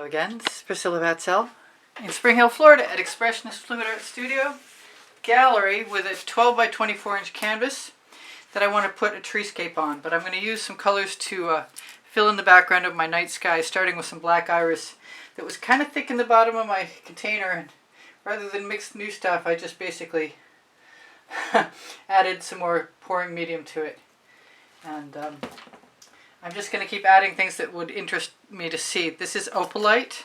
again, this is Priscilla Vatzel in Spring Hill, Florida at Expressionist Fluid Art Studio Gallery with a 12 by 24 inch canvas that I want to put a treescape on. But I'm going to use some colors to fill in the background of my night sky, starting with some black iris that was kind of thick in the bottom of my container. And rather than mix new stuff, I just basically added some more pouring medium to it. And I'm just going to keep adding things that would interest me to see. This is Opalite.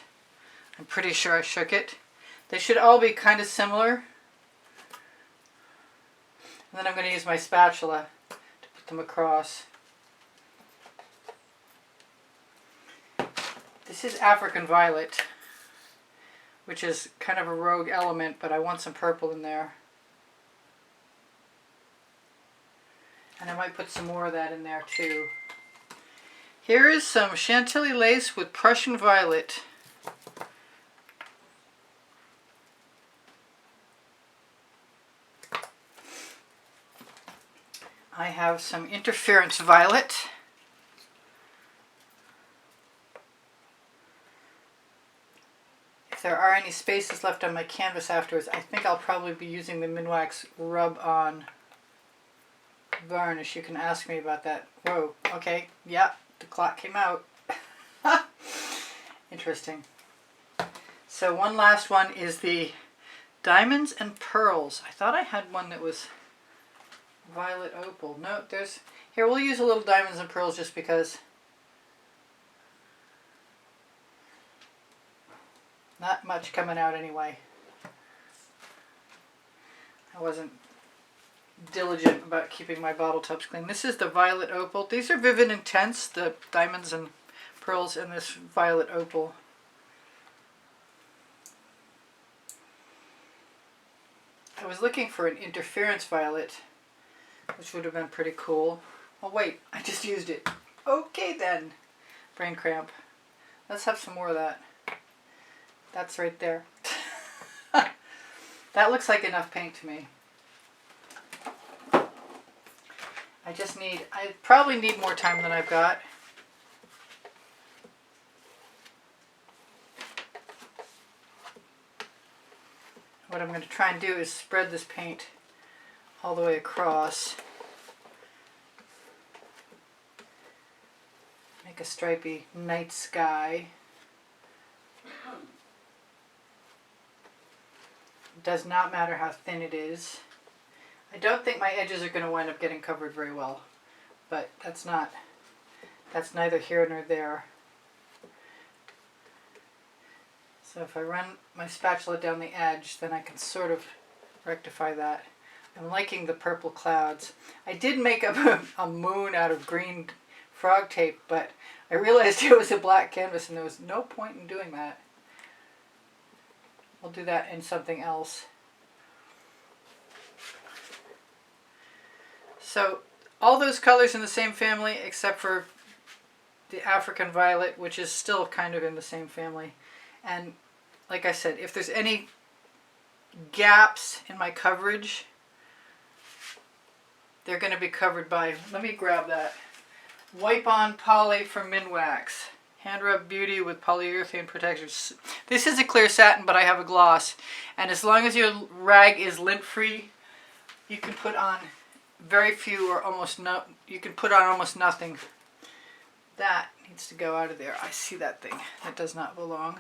I'm pretty sure I shook it. They should all be kind of similar. And then I'm going to use my spatula to put them across. This is African Violet, which is kind of a rogue element, but I want some purple in there. And I might put some more of that in there too. Here is some Chantilly lace with Prussian violet. I have some interference violet. If there are any spaces left on my canvas afterwards, I think I'll probably be using the Minwax rub-on varnish. You can ask me about that. Whoa, okay, yeah, the clock came out. Interesting. So one last one is the Diamonds and Pearls. I thought I had one that was Violet Opal. No, there's... Here, we'll use a little Diamonds and Pearls just because. Not much coming out anyway. I wasn't diligent about keeping my bottle tops clean. This is the Violet Opal. These are Vivid Intense, the Diamonds and Pearls, and this Violet Opal. I was looking for an interference violet, which would have been pretty cool. Oh wait, I just used it. Okay then. Brain cramp. Let's have some more of that. That's right there. That looks like enough paint to me. I probably need more time than I've got. What I'm going to try and do is spread this paint all the way across. Make a stripy night sky. It does not matter how thin it is. I don't think my edges are going to wind up getting covered very well, but that's neither here nor there. So if I run my spatula down the edge, then I can sort of rectify that. I'm liking the purple clouds. I did make up a moon out of green frog tape, but I realized it was a black canvas and there was no point in doing that. We'll do that in something else. So all those colors in the same family except for the African Violet, which is still kind of in the same family. And like I said, if there's any gaps in my coverage, they're going to be covered by, let me grab that, Wipe On Poly from Minwax. Hand Rub Beauty with polyurethane protectors. This is a clear satin, but I have a gloss. And as long as your rag is lint free, you can put on very few or almost no, you can put on almost nothing. That needs to go out of there. I see that thing. That does not belong.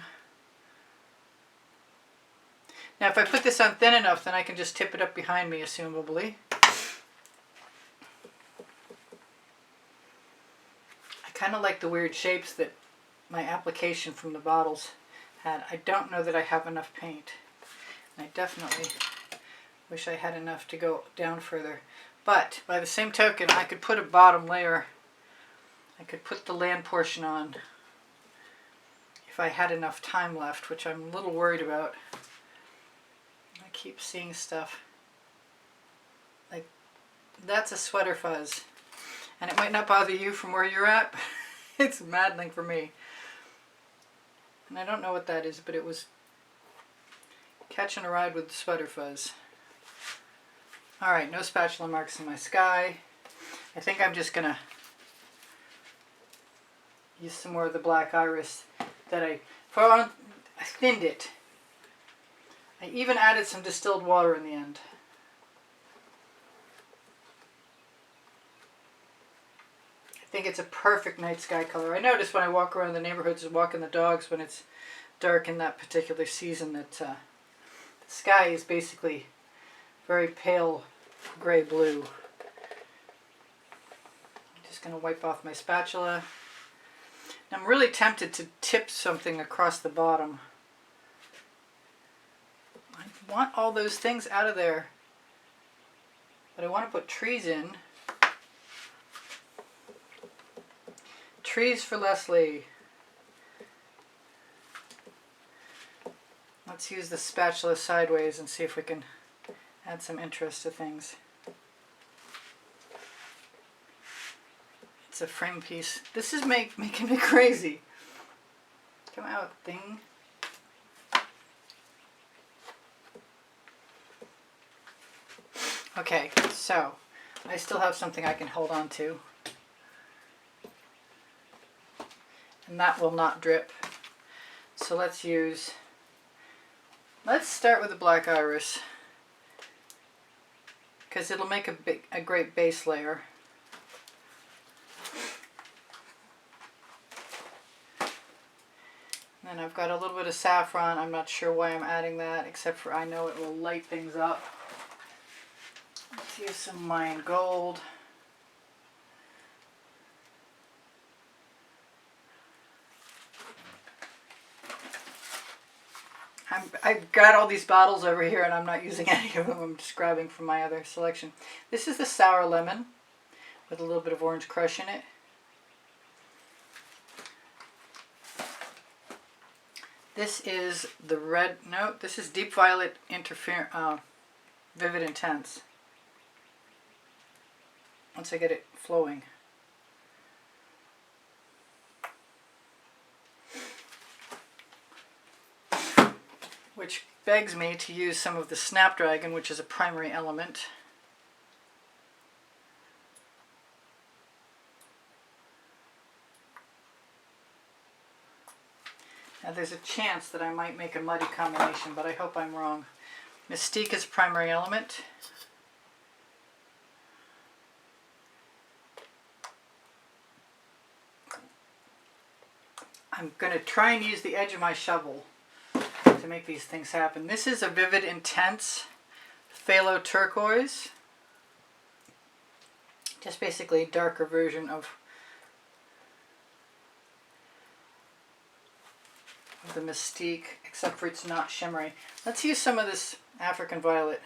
Now if I put this on thin enough, then I can just tip it up behind me, assumably. I kind of like the weird shapes that my application from the bottles had. I don't know that I have enough paint. I definitely wish I had enough to go down further. But by the same token, I could put a bottom layer. I could put the land portion on if I had enough time left, which I'm a little worried about. I keep seeing stuff like that's a sweater fuzz, and it might not bother you from where you're at. It's maddening for me, and I don't know what that is, but it was catching a ride with the sweater fuzz. Alright, no spatula marks in my sky. I think I'm just going to use some more of the black iris that I I thinned it. I even added some distilled water in the end. I think it's a perfect night sky color. I notice when I walk around the neighborhoods and walking the dogs when it's dark in that particular season that the sky is basically very pale gray blue. I'm just going to wipe off my spatula. I'm really tempted to tip something across the bottom. I want all those things out of there, but I want to put trees in. Trees for Leslie. Let's use the spatula sideways and see if we can add some interest to things. It's a frame piece. This is making me crazy. Come out, thing. Okay, so I still have something I can hold on to. And that will not drip. So let's start with the black iris, because it'll make a great base layer. And I've got a little bit of saffron. I'm not sure why I'm adding that, except for I know it will light things up. Let's use some Mayan gold. I've got all these bottles over here and I'm not using any of them. I'm just grabbing from my other selection. This is the sour lemon with a little bit of orange crush in it. This is the red, no, this is Deep Violet Vivid Intense. Once I get it flowing. Which begs me to use some of the Snapdragon, which is a primary element. Now there's a chance that I might make a muddy combination, but I hope I'm wrong. Mystique is a primary element. I'm going to try and use the edge of my shovel to make these things happen. This is a Vivid Intense Phthalo Turquoise. Just basically a darker version of the Mystique, except for it's not shimmery. Let's use some of this African Violet.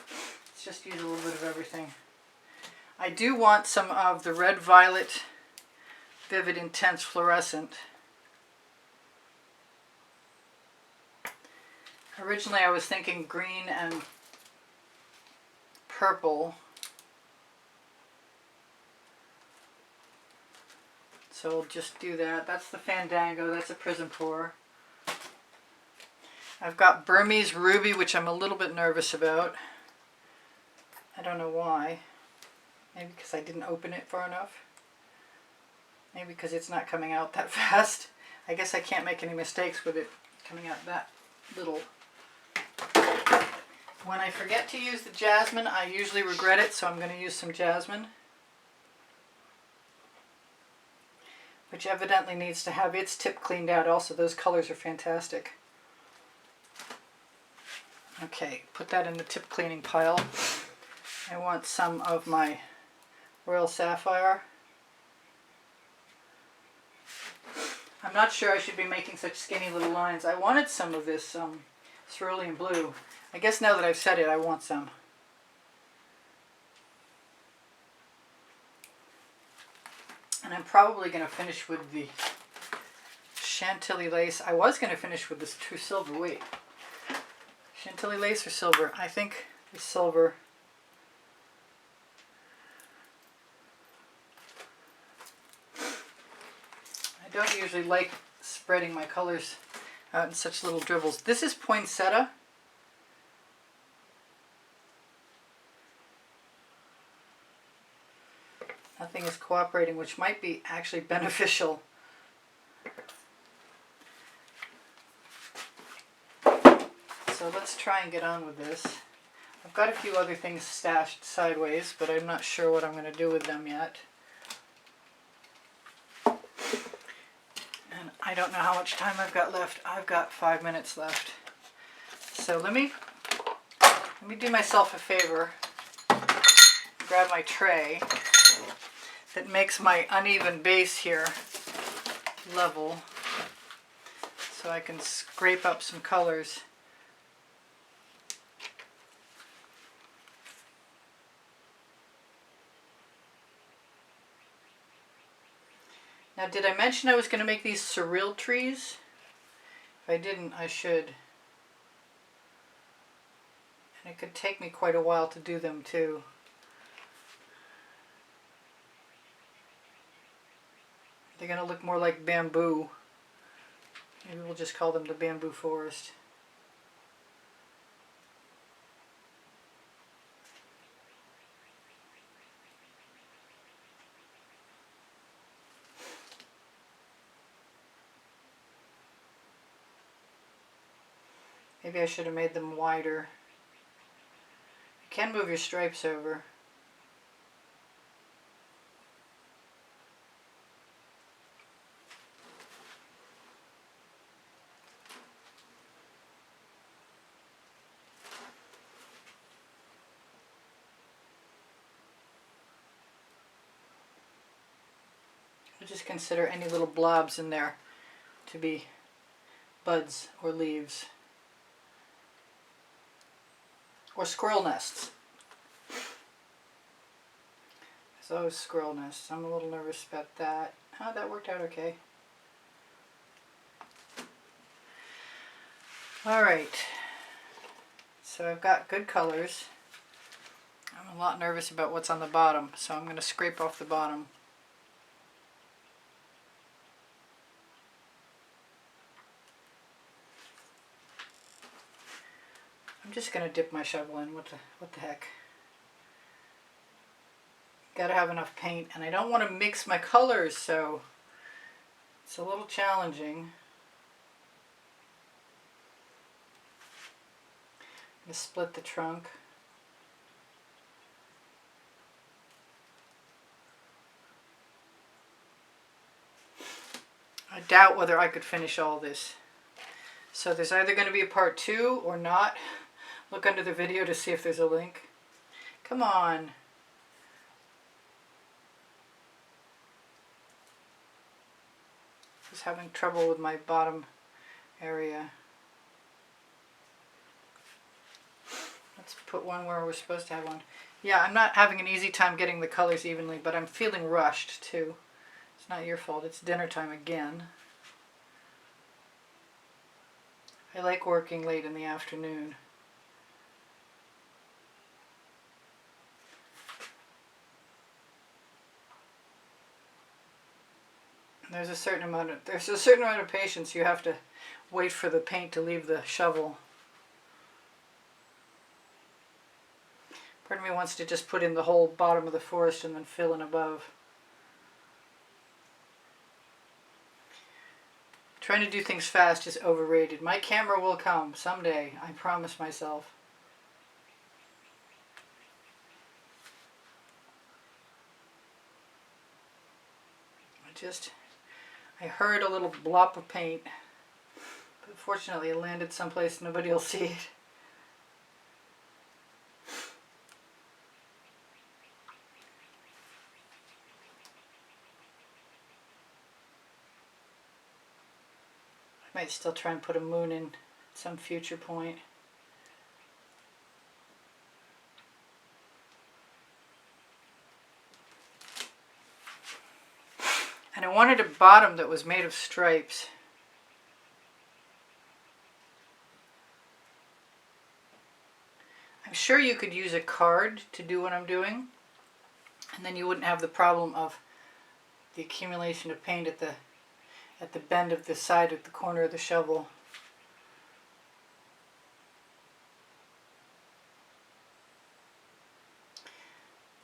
Let's just use a little bit of everything. I do want some of the Red Violet Vivid Intense Fluorescent. Originally I was thinking green and purple. So we'll just do that. That's the Fandango, that's a Prizm pour. I've got Burmese Ruby, which I'm a little bit nervous about. I don't know why. Maybe because I didn't open it far enough. Maybe because it's not coming out that fast. I guess I can't make any mistakes with it coming out that little. When I forget to use the jasmine, I usually regret it, so I'm going to use some jasmine. Which evidently needs to have its tip cleaned out also. Those colors are fantastic. Okay, put that in the tip cleaning pile. I want some of my Royal Sapphire. I'm not sure I should be making such skinny little lines. I wanted some of this Cerulen blue. I guess now that I've said it, I want some. And I'm probably going to finish with the Chantilly lace. I was going to finish with this true silver. Wait. Chantilly lace or silver? I think the silver. I don't usually like spreading my colors out in such little dribbles. This is Poinsettia. Nothing is cooperating, which might be actually beneficial. So let's try and get on with this. I've got a few other things stashed sideways, but I'm not sure what I'm going to do with them yet. And I don't know how much time I've got left. I've got 5 minutes left. So let me do myself a favor. Grab my tray that makes my uneven base here level, so I can scrape up some colors. Now, did I mention I was going to make these Surreal trees? If I didn't, I should. And it could take me quite a while to do them too. They're going to look more like bamboo. Maybe we'll just call them the bamboo forest. Maybe I should have made them wider. You can move your stripes over. Just consider any little blobs in there to be buds or leaves or squirrel nests. There's always squirrel nests. I'm a little nervous about that. Oh, that worked out okay. Alright, so I've got good colors. I'm a lot nervous about what's on the bottom, so I'm going to scrape off the bottom. I'm just going to dip my shovel in. What the heck. Got to have enough paint, and I don't want to mix my colors, so it's a little challenging. I'm going to split the trunk. I doubt whether I could finish all this. So there's either going to be a part 2 or not. Look under the video to see if there's a link. Come on. Just having trouble with my bottom area. Let's put one where we're supposed to have one. Yeah, I'm not having an easy time getting the colors evenly, but I'm feeling rushed too. It's not your fault. It's dinner time again. I like working late in the afternoon. There's a certain amount of patience. You have to wait for the paint to leave the shovel. Part of me wants to just put in the whole bottom of the forest and then fill in above. Trying to do things fast is overrated. My camera will come someday, I promise myself. I heard a little blop of paint, but fortunately it landed someplace nobody will see it. I might still try and put a moon in at some future point. And I wanted a bottom that was made of stripes. I'm sure you could use a card to do what I'm doing, and then you wouldn't have the problem of the accumulation of paint at the bend of the side of the corner of the shovel.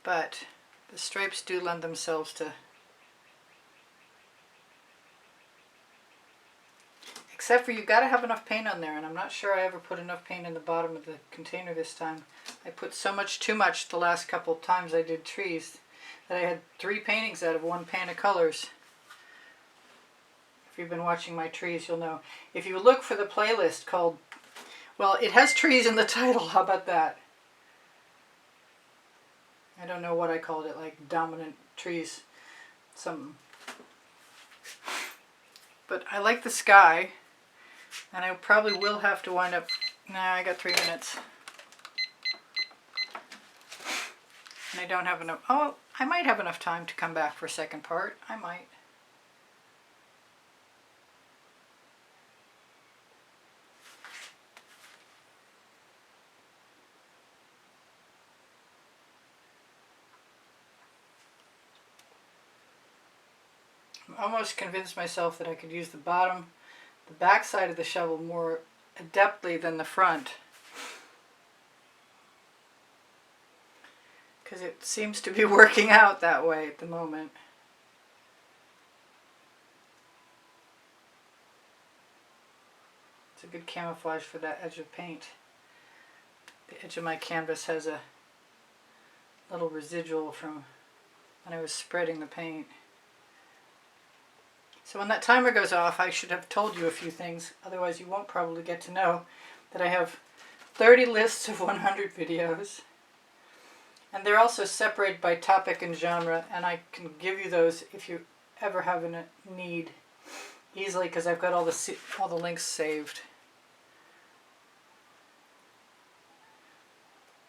But the stripes do lend themselves to Except for you've got to have enough paint on there, and I'm not sure I ever put enough paint in the bottom of the container this time. I put so much too much the last couple of times I did trees that I had 3 paintings out of 1 pan of colors. If you've been watching my trees, you'll know. If you look for the playlist called, well, it has trees in the title, how about that? I don't know what I called it, like dominant trees, something. But I like the sky, and I probably will have to wind up, nah, I got 3 minutes. And I don't have enough, oh, I might have enough time to come back for a second part. I might. I almost convinced myself that I could use the back side of the shovel more adeptly than the front. Because it seems to be working out that way at the moment. It's a good camouflage for that edge of paint. The edge of my canvas has a little residual from when I was spreading the paint. So when that timer goes off, I should have told you a few things, otherwise you won't probably get to know that I have 30 lists of 100 videos. And they're also separated by topic and genre, and I can give you those if you ever have a need easily, because I've got all the links saved.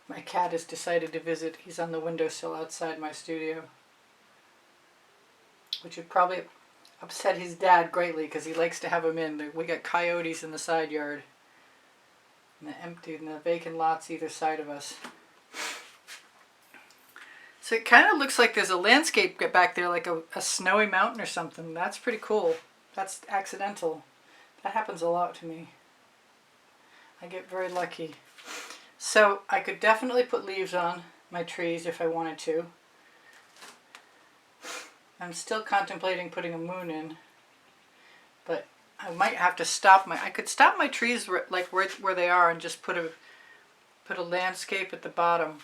My cat has decided to visit. He's on the windowsill outside my studio, which would probably upset his dad greatly because he likes to have him in. We got coyotes in the side yard, and the vacant lots either side of us. So it kind of looks like there's a landscape back there, like a snowy mountain or something. That's pretty cool. That's accidental. That happens a lot to me. I get very lucky. So I could definitely put leaves on my trees if I wanted to. I'm still contemplating putting a moon in, but I might have to stop I could stop my trees like where they are and just put a landscape at the bottom.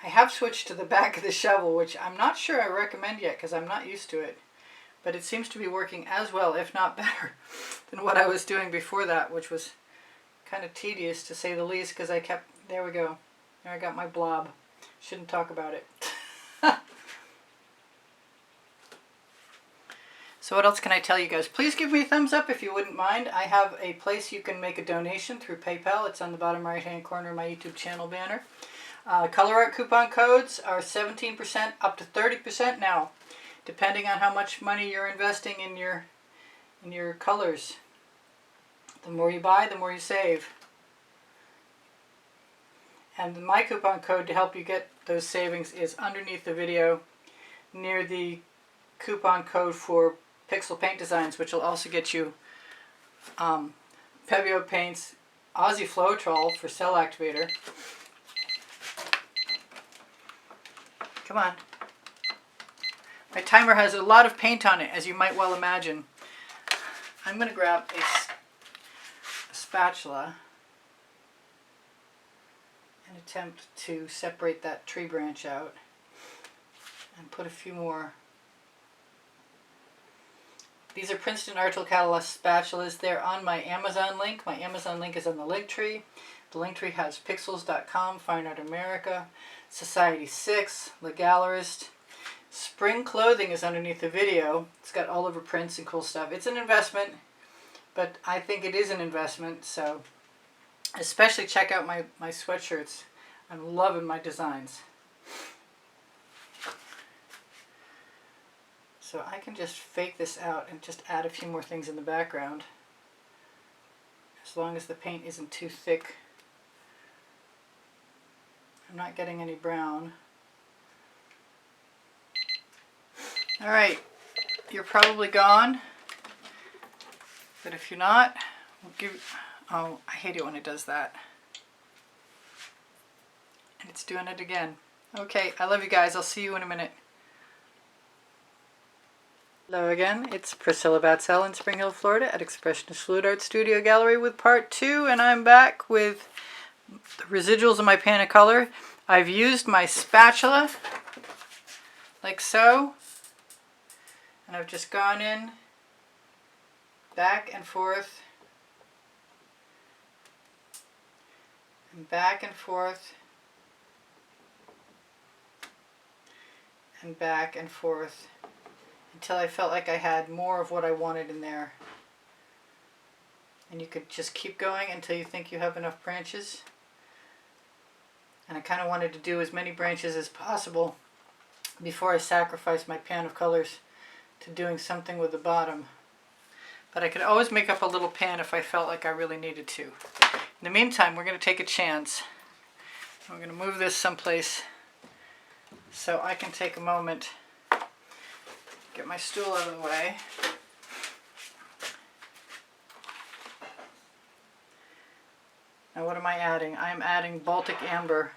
I have switched to the back of the shovel, which I'm not sure I recommend yet because I'm not used to it, but it seems to be working as well, if not better, than what I was doing before that, which was kind of tedious to say the least because there we go, there I got my blob. Shouldn't talk about it. So what else can I tell you guys? Please give me a thumbs up if you wouldn't mind. I have a place you can make a donation through PayPal. It's on the bottom right hand corner of my YouTube channel banner. Colourarte coupon codes are 17% up to 30% now, depending on how much money you're investing in your colors. The more you buy, the more you save. And my coupon code to help you get those savings is underneath the video near the coupon code for Pixel Paint Designs, which will also get you Pebeo Paint's Aussie Floetrol for Cell Activator. Come on. My timer has a lot of paint on it, as you might well imagine. I'm going to grab a spatula and attempt to separate that tree branch out and put a few more. These are Princeton Artil Catalyst spatulas. They're on my Amazon link. My Amazon link is on the link tree. The link tree has Pixels.com, Fine Art America, Society 6, The Gallerist. Spring Clothing is underneath the video. It's got all over prints and cool stuff. It's an investment, but I think it is an investment, so especially check out my sweatshirts. I'm loving my designs. So I can just fake this out and just add a few more things in the background, as long as the paint isn't too thick. I'm not getting any brown. Alright, you're probably gone, but if you're not, oh, I hate it when it does that. And it's doing it again. Okay, I love you guys. I'll see you in a minute. Hello again, it's Priscilla Batzell in Spring Hill, Florida at Expressionist Fluid Art Studio Gallery with part 2, and I'm back with the residuals of my pan of color. I've used my spatula like so, and I've just gone in back and forth and back and forth and back and forth until I felt like I had more of what I wanted in there. And you could just keep going until you think you have enough branches. And I kind of wanted to do as many branches as possible before I sacrifice my pan of colors to doing something with the bottom. But I could always make up a little pan if I felt like I really needed to. In the meantime, we're going to take a chance. We're going to move this someplace so I can take a moment, get my stool out of the way. Now what am I adding? I'm adding Baltic Amber.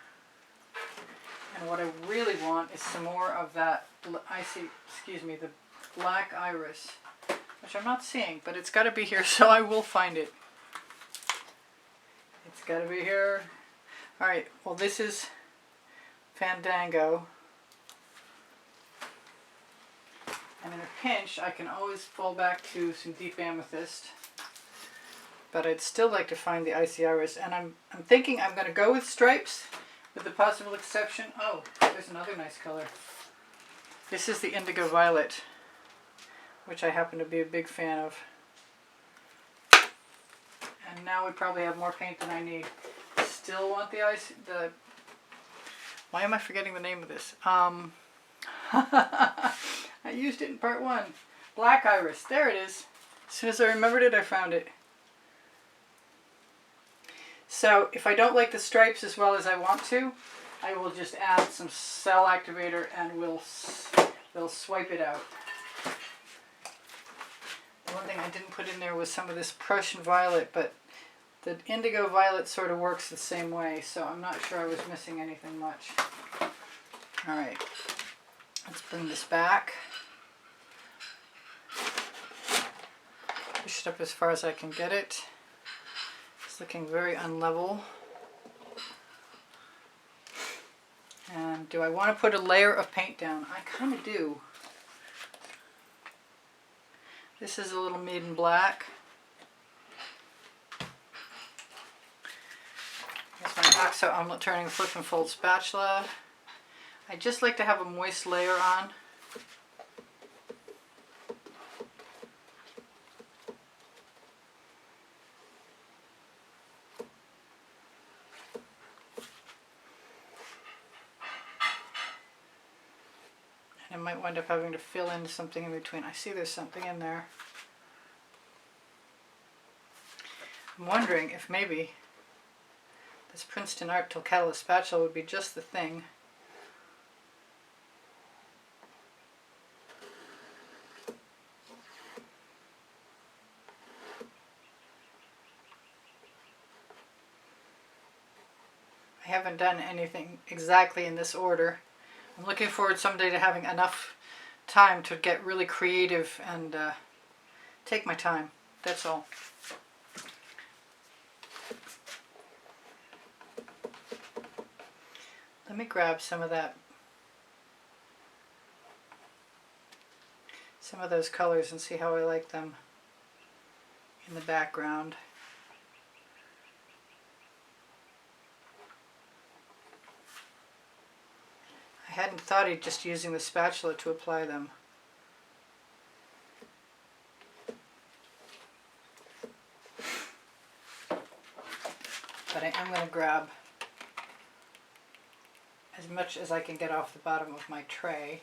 And what I really want is some more of that the black iris, which I'm not seeing, but it's got to be here, so I will find it. It's got to be here. Alright, well this is Fandango. And in a pinch, I can always fall back to some deep amethyst. But I'd still like to find the icy iris. And I'm thinking I'm going to go with stripes, with the possible exception. Oh, there's another nice color. This is the Indigo Violet, which I happen to be a big fan of. And now we probably have more paint than I need. Still want the icy... Why am I forgetting the name of this? I used it in part 1. Black Iris. There it is. As soon as I remembered it, I found it. So if I don't like the stripes as well as I want to, I will just add some cell activator and we'll swipe it out. The one thing I didn't put in there was some of this Prussian violet, but the indigo violet sort of works the same way, so I'm not sure I was missing anything much. Alright, let's bring this back. Push it up as far as I can get it. It's looking very unlevel. And do I want to put a layer of paint down? I kind of do. This is a little Maiden Black. Here's my OXO omelet turning flip and fold spatula. I just like to have a moist layer on. I might wind up having to fill in something in between. I see there's something in there. I'm wondering if maybe this Princeton Art Tilcala spatula would be just the thing. I haven't done anything exactly in this order. I'm looking forward someday to having enough time to get really creative and take my time. That's all. Let me grab some of those colors and see how I like them in the background. I hadn't thought of just using the spatula to apply them. But I am going to grab as much as I can get off the bottom of my tray.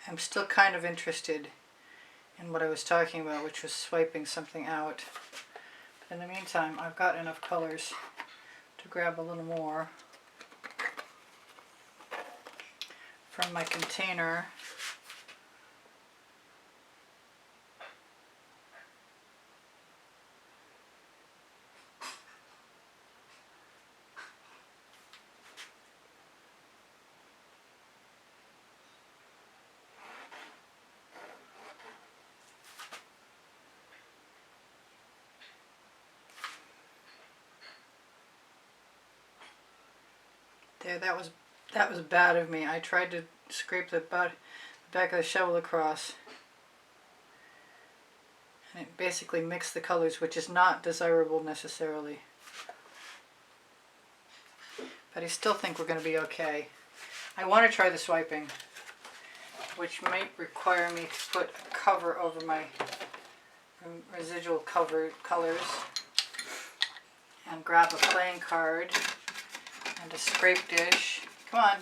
I'm still kind of interested in what I was talking about, which was swiping something out. But in the meantime, I've got enough colors to to grab a little more from my container. There, that was bad of me. I tried to scrape the back of the shovel across, and it basically mixed the colors, which is not desirable necessarily. But I still think we're going to be okay. I want to try the swiping, which might require me to put a cover over my residual colors, and grab a playing card and a scrape dish. Come on.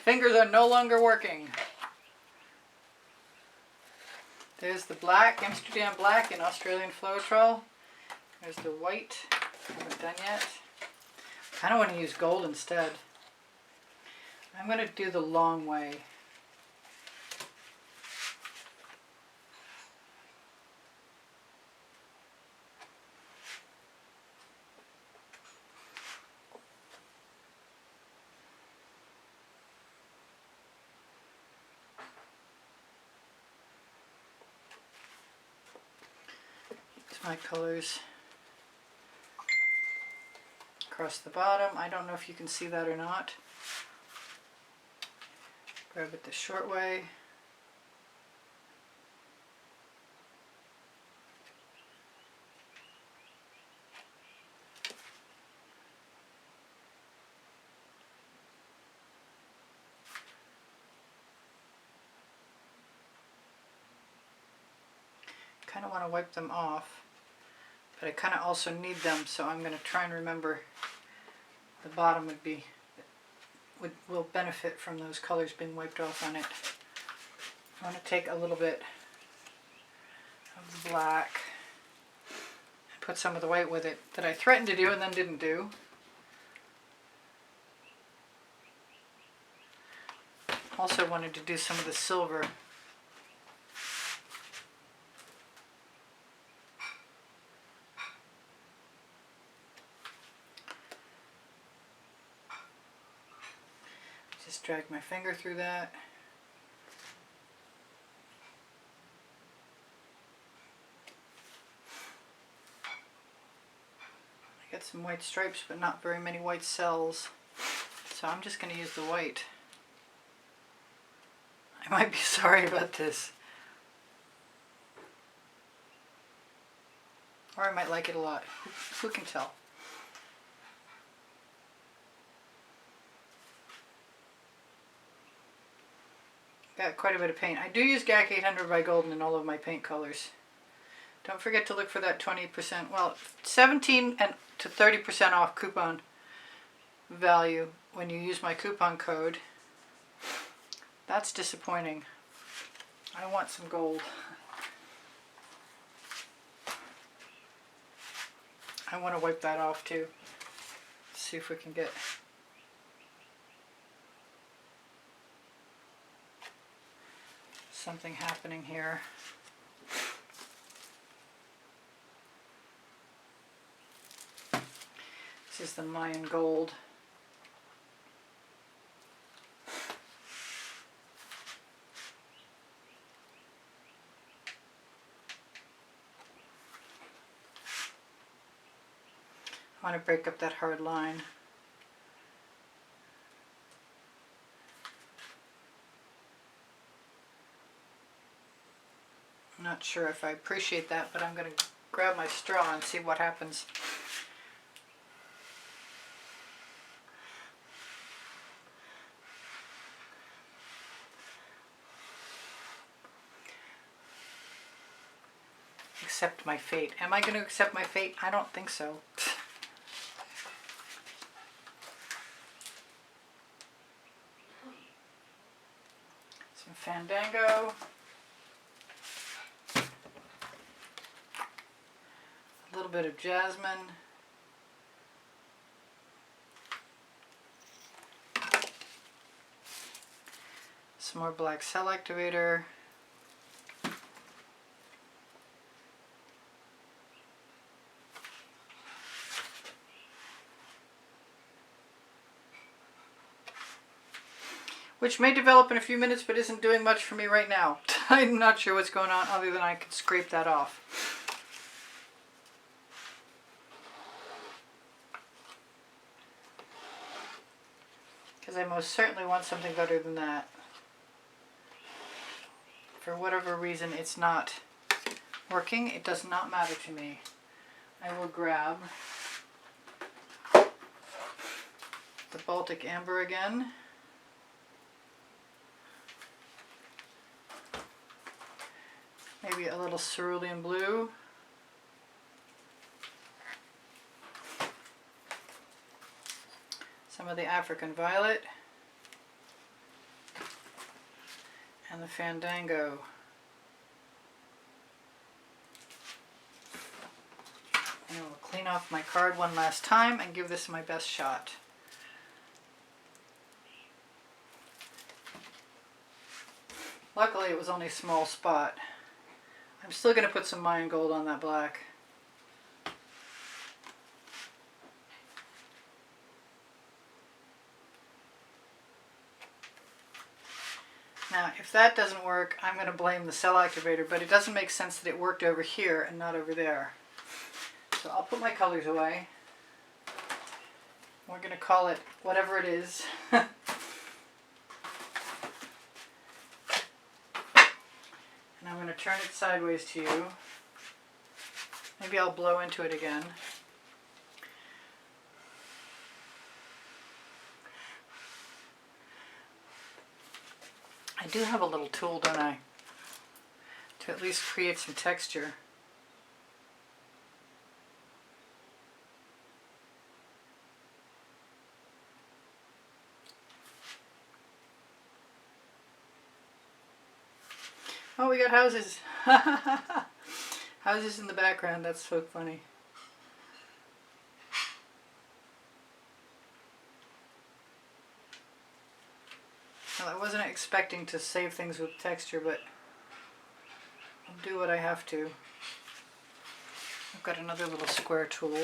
Fingers are no longer working. There's the black, Amsterdam black in Australian Floetrol. There's the white, haven't done yet. I kind of want to use gold instead. I'm going to do the long way. My colors across the bottom. I don't know if you can see that or not. Grab it the short way. Kind of want to wipe them off, but I kind of also need them, so I'm going to try and remember the bottom will benefit from those colors being wiped off on it. I want to take a little bit of the black and put some of the white with it that I threatened to do and then didn't do. Also wanted to do some of the silver. Just drag my finger through that. I got some white stripes, but not very many white cells. So I'm just going to use the white. I might be sorry about this. Or I might like it a lot. Who can tell? Got quite a bit of paint. I do use GAC 800 by Golden in all of my paint colors. Don't forget to look for that 20%, well, 17 to 30% off coupon value when you use my coupon code. That's disappointing. I want some gold. I want to wipe that off too. See if we can get something happening here. This is the Mayan gold. I want to break up that hard line. I'm not sure if I appreciate that, but I'm going to grab my straw and see what happens. Accept my fate. Am I going to accept my fate? I don't think so. Some Fandango. A little bit of Jasmine. Some more black cell activator. Which may develop in a few minutes, but isn't doing much for me right now. I'm not sure what's going on other than I could scrape that off. Because I most certainly want something better than that. For whatever reason it's not working, it does not matter to me. I will grab the Baltic Amber again. Maybe a little Cerulen Blue. Some of the African Violet. And the Fandango. And I'll clean off my card one last time and give this my best shot. Luckily it was only a small spot. I'm still going to put some Mayan gold on that black. Now, if that doesn't work, I'm going to blame the cell activator, but it doesn't make sense that it worked over here and not over there. So I'll put my colors away. We're going to call it whatever it is. And I'm going to turn it sideways to you. Maybe I'll blow into it again. I do have a little tool, don't I? To at least create some texture. Oh, we got houses. Houses in the background, that's so funny. Well, I wasn't expecting to save things with texture, but I'll do what I have to. I've got another little square tool.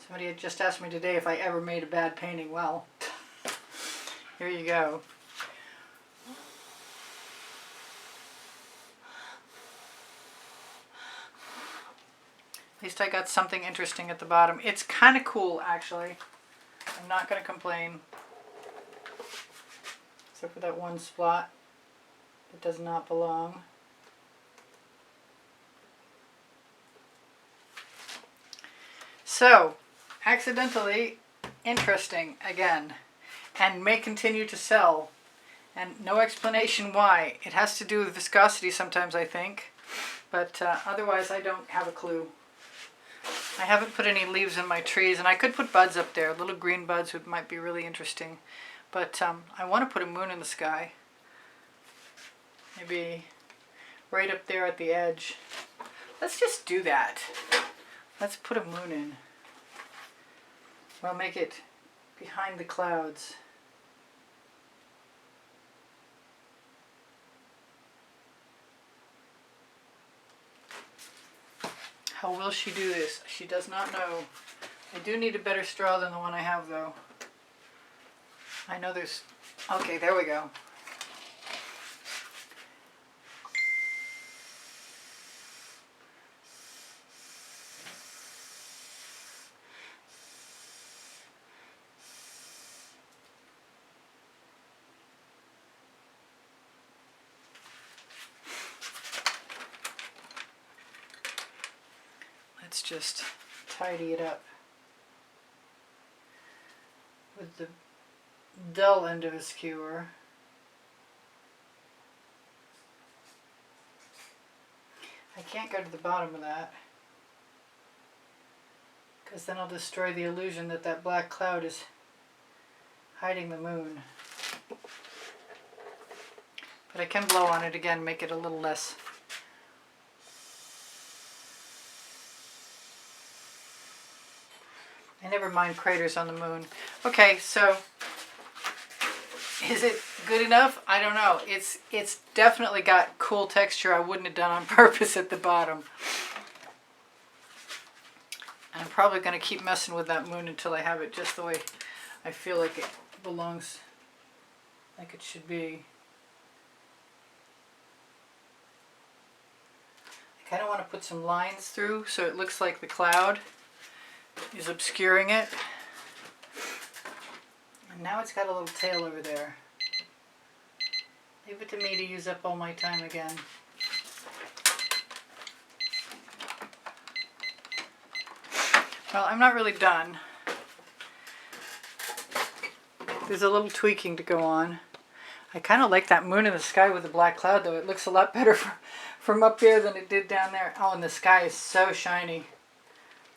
Somebody had just asked me today if I ever made a bad painting. Well, here you go. At least I got something interesting at the bottom. It's kind of cool, actually. I'm not going to complain. Except for that one spot that does not belong. So, accidentally interesting again, and may continue to sell, and no explanation why. It has to do with viscosity sometimes, I think, but otherwise I don't have a clue. I haven't put any leaves in my trees, and I could put buds up there, little green buds might be really interesting, but I want to put a moon in the sky, maybe right up there at the edge. Let's just do that. Let's put a moon in. We'll make it behind the clouds. How will she do this? She does not know. I do need a better straw than the one I have, though. I know there's... Okay, there we go. Let's just tidy it up with the dull end of a skewer. I can't go to the bottom of that because then I'll destroy the illusion that that black cloud is hiding the moon. But I can blow on it again, make it a little less never mind craters on the moon. Okay, so is it good enough? I don't know. It's definitely got cool texture I wouldn't have done on purpose at the bottom. And I'm probably going to keep messing with that moon until I have it just the way I feel like it belongs, like it should be. I kind of want to put some lines through so it looks like the cloud is obscuring it. And now it's got a little tail over there. Leave it to me to use up all my time again. Well, I'm not really done. There's a little tweaking to go on. I kind of like that moon in the sky with the black cloud, though. It looks a lot better from up here than it did down there. Oh, and the sky is so shiny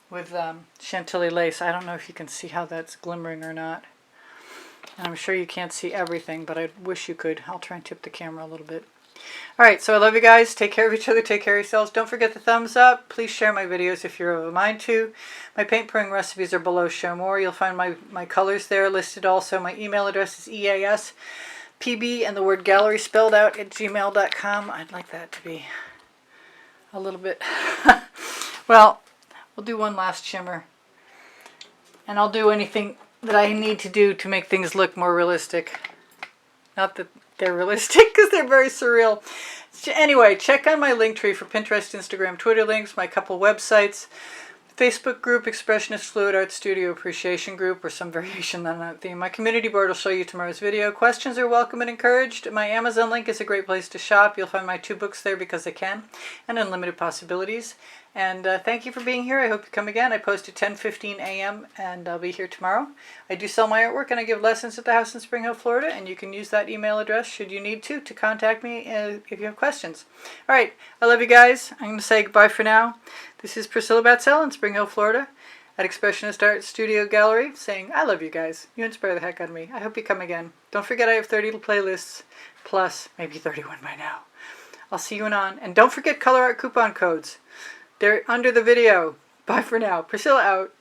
with Chantilly lace. I don't know if you can see how that's glimmering or not. And I'm sure you can't see everything, but I wish you could. I'll try and tip the camera a little bit. Alright, so I love you guys. Take care of each other. Take care of yourselves. Don't forget the thumbs up. Please share my videos if you're of a mind to. My paint pouring recipes are below. Show more. You'll find my colors there listed also. My email address is EASPB and the word gallery spelled out at gmail.com. I'd like that to be a little bit... Well, we'll do one last shimmer. And I'll do anything that I need to do to make things look more realistic. Not that they're realistic, because they're very surreal. Anyway, check on my link tree for Pinterest, Instagram, Twitter links, my couple websites, Facebook group, Expressionist Fluid Art Studio Appreciation Group, or some variation on that theme. My community board will show you tomorrow's video. Questions are welcome and encouraged. My Amazon link is a great place to shop. You'll find my 2 books there, Because I Can, and Unlimited Possibilities. And thank you for being here. I hope you come again. I post at 10:15 a.m. and I'll be here tomorrow. I do sell my artwork and I give lessons at the house in Spring Hill, Florida. And you can use that email address should you need to contact me if you have questions. All right. I love you guys. I'm going to say goodbye for now. This is Priscilla Batzell in Spring Hill, Florida at Expressionist Art Studio Gallery saying I love you guys. You inspire the heck out of me. I hope you come again. Don't forget I have 30 playlists plus maybe 31 by now. I'll see you anon. And don't forget Colourarte coupon codes. They're under the video. Bye for now. Priscilla out.